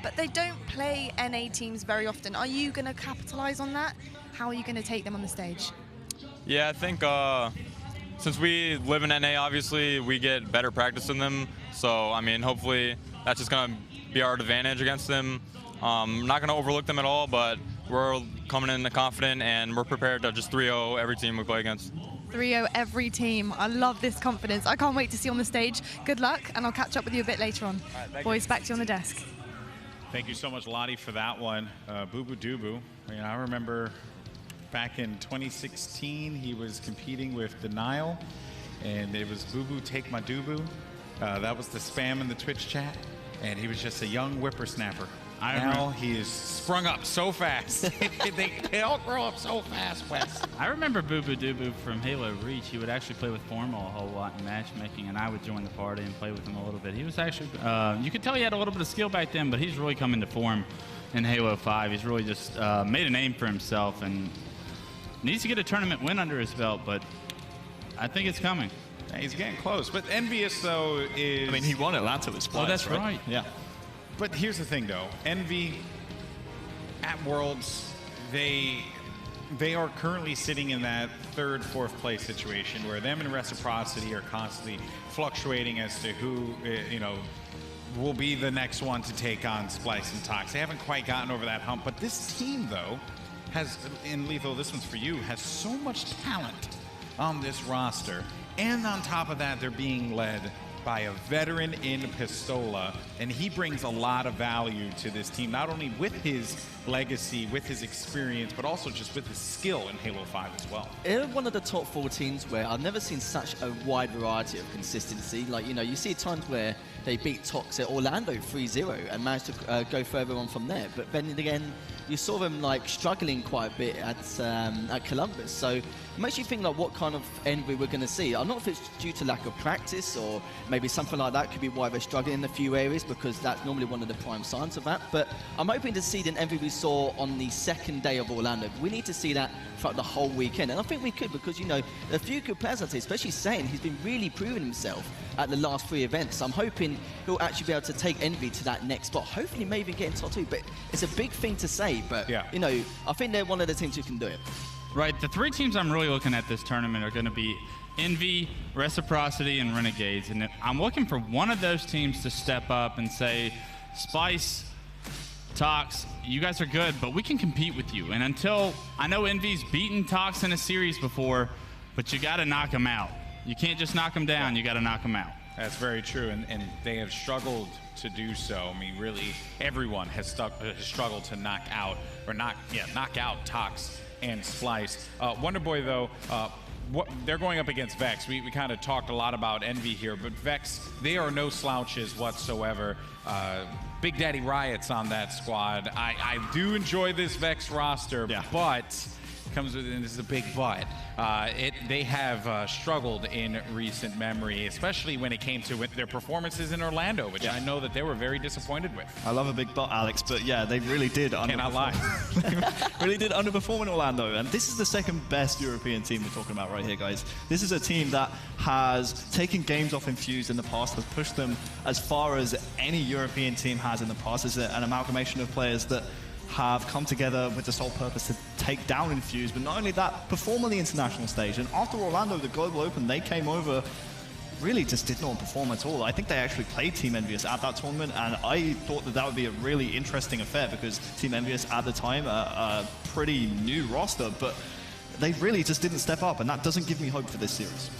but they don't play NA teams very often. Are you going to capitalize on that? How are you going to take them on the stage? Yeah, I think since we live in NA, obviously, we get better practice than them. So, I mean, hopefully that's just going to be our advantage against them. Not going to overlook them at all, but we're coming in confident, and we're prepared to just 3-0 every team we play against. 3-0 every team. I love this confidence. I can't wait to see you on the stage. Good luck, and I'll catch up with you a bit later on. Boys, back to you on the desk. Thank you so much, Lottie, for that one. Boo Boo Doo. I remember back in 2016, he was competing with Denial, and it was Boo Boo Take My Doo Boo. That was the spam in the Twitch chat, and he was just a young whippersnapper. Now he is sprung up so fast. they all grow up so fast, Wes. I remember Boo Boo Doo from Halo Reach. He would actually play with Formal a whole lot in matchmaking, and I would join the party and play with him a little bit. He was actually, you could tell he had a little bit of skill back then, but he's really come into form in Halo 5. He's really just made a name for himself and needs to get a tournament win under his belt, but I think it's coming. He's getting close. But Envious, though, is... I mean, he won Atlanta with Splice, that's right. Yeah. But here's the thing, though. Envy at Worlds, they are currently sitting in that 3rd, 4th place situation where them and Reciprocity are constantly fluctuating as to who, will be the next one to take on Splice and TOX. They haven't quite gotten over that hump. But this team, though, has, in Lethal, this one's for you, has so much talent on this roster. And on top of that, they're being led by a veteran in Pistola, and he brings a lot of value to this team, not only with his legacy, with his experience, but also just with his skill in Halo 5 as well. They're one of the top 4 teams where I've never seen such a wide variety of consistency. Like, you see times where they beat TOX at Orlando 3-0 and managed to go further on from there. But then again, you saw them struggling quite a bit at Columbus. So it makes you think what kind of Envy we're going to see. I'm not if it's due to lack of practice or maybe something like that could be why they're struggling in a few areas, because that's normally one of the prime signs of that. But I'm hoping to see the Envy we saw on the 2nd day of Orlando. We need to see that throughout the whole weekend, and I think we could, because a few good players, I'd say, especially Sane, he's been really proving himself at the last 3 events. I'm hoping he'll actually be able to take Envy to that next spot. Hopefully maybe get in top 2, but it's a big thing to say. But yeah. I think they're one of the teams who can do it. Right, the 3 teams I'm really looking at this tournament are going to be Envy, Reciprocity, and Renegades. And I'm looking for one of those teams to step up and say, Spice, TOX, you guys are good, but we can compete with you. And until, I know Envy's beaten TOX in a series before, but you got to knock them out. You can't just knock them down, you got to knock them out. That's very true, and they have struggled to do so. I mean, really, everyone has struggled to knock out TOX and Splice. Wonderboy, though, they're going up against Vex. We kind of talked a lot about Envy here, but Vex, they are no slouches whatsoever. Big Daddy Riot's on that squad. I do enjoy this Vex roster, but comes with, and this is a big but, they have struggled in recent memory, especially when it came to their performances in Orlando, which I know that they were very disappointed with. I love a big but, Alex, but yeah, they really did Cannot lie. really did underperform in Orlando, and this is the second best European team we're talking about right here, guys. This is a team that has taken games off Infused in the past, has pushed them as far as any European team has in the past. It's an amalgamation of players that have come together with the sole purpose to take down Infused, but not only that, perform on the international stage. And after Orlando, the Global Open, they came over, really just did not perform at all. I think they actually played Team Envious at that tournament, and I thought that would be a really interesting affair because Team Envious at the time, a pretty new roster, but they really just didn't step up, and that doesn't give me hope for this series.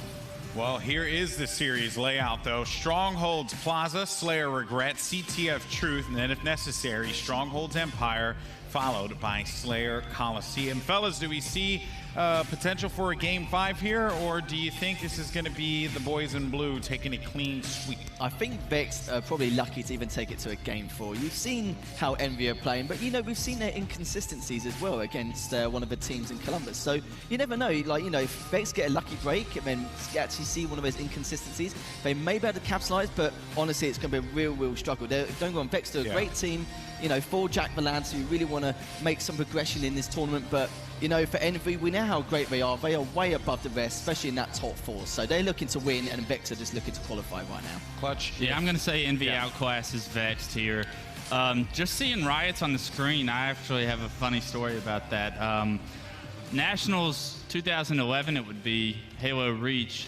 Well, here is the series layout, though. Strongholds Plaza, Slayer Regret, CTF Truth, and then if necessary, Strongholds Empire, followed by Slayer Coliseum. Fellas, do we see potential for a Game 5 here, or do you think this is going to be the boys in blue taking a clean sweep? I think Vexed are probably lucky to even take it to a Game 4. You've seen how Envy are playing, but, you know, we've seen their inconsistencies as well against one of the teams in Columbus. So you never know, like, you know, if Vexed get a lucky break and then actually see one of those inconsistencies, they may be able to capitalize, but honestly, it's going to be a real struggle. Don't go on, Vexed are a great team, you know, for Jack Valance, who really want to make some progression in this tournament, but you know, for Envy, we know how great they are. They are way above the rest, especially in that top 4. So they're looking to win, and Vex are just looking to qualify right now. Clutch. Yeah, I'm going to say Envy outclasses Vexed here. Just seeing Riots on the screen, I actually have a funny story about that. Nationals 2011, it would be Halo Reach.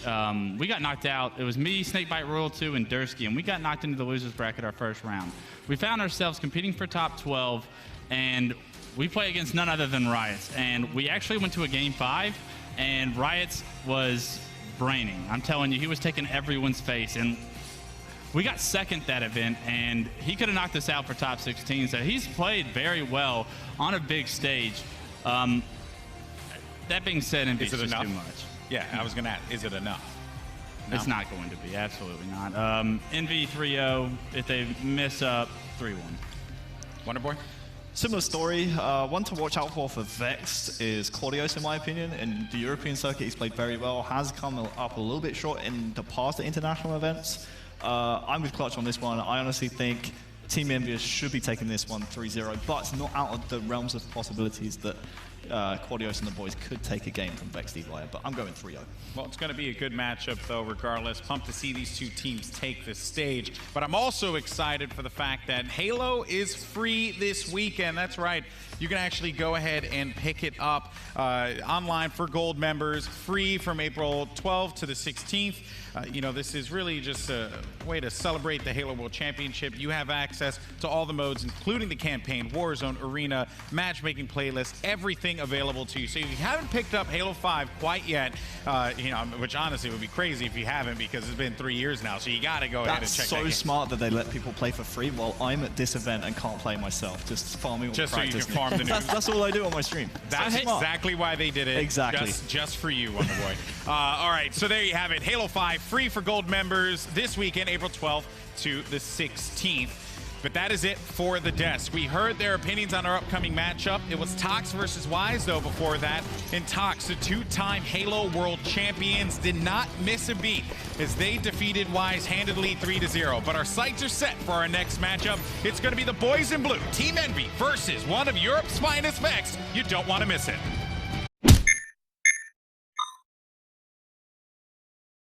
We got knocked out. It was me, Snakebite Royal 2, and Dursky, and we got knocked into the losers bracket our first round. We found ourselves competing for top 12, and we play against none other than Riots, and we actually went to a Game 5, and Riots was braining. I'm telling you, he was taking everyone's face, and we got second that event, and he could have knocked us out for top 16, so he's played very well on a big stage. That being said, Envy's just too much. Yeah, I was going to ask, is it enough? No? It's not going to be, absolutely not. Envy 3-0, if they mess up, 3-1. Wonderboy? Similar story. One to watch out for Vexed is Claudios, in my opinion. In the European circuit, he's played very well, has come up a little bit short in the past at international events. I'm with Clutch on this one. I honestly think Team Envious should be taking this one 3-0, but it's not out of the realms of possibilities that Claudios and the boys could take a game from Vexed Evil, but I'm going 3-0. Well, it's going to be a good matchup, though, regardless. Pumped to see these two teams take the stage. But I'm also excited for the fact that Halo is free this weekend. That's right. You can actually go ahead and pick it up online for Gold members, free from April 12th to the 16th. You know, this is really just a way to celebrate the Halo World Championship. You have access to all the modes, including the campaign, Warzone, Arena, matchmaking playlist, everything available to you. So if you haven't picked up Halo 5 quite yet, you know, which honestly would be crazy if you haven't, because it's been 3 years now, so you got to go ahead and check that game. That's so smart that they let people play for free while I'm at this event and can't play myself, just farming all the practice. Just so you can farm the news. That's all I do on my stream. That's exactly why they did it. Exactly. Just for you, Wonderboy. All right, so there you have it. Halo 5 free for Gold members this weekend, April 12th to the 16th. But that is it for the desk. We heard their opinions on our upcoming matchup. It was TOX versus Wise, though, before that. In TOX, the two-time Halo World Champions did not miss a beat as they defeated Wise handedly 3-0. But our sights are set for our next matchup. It's going to be the boys in blue, Team Envy, versus one of Europe's finest Vexed. You don't want to miss it.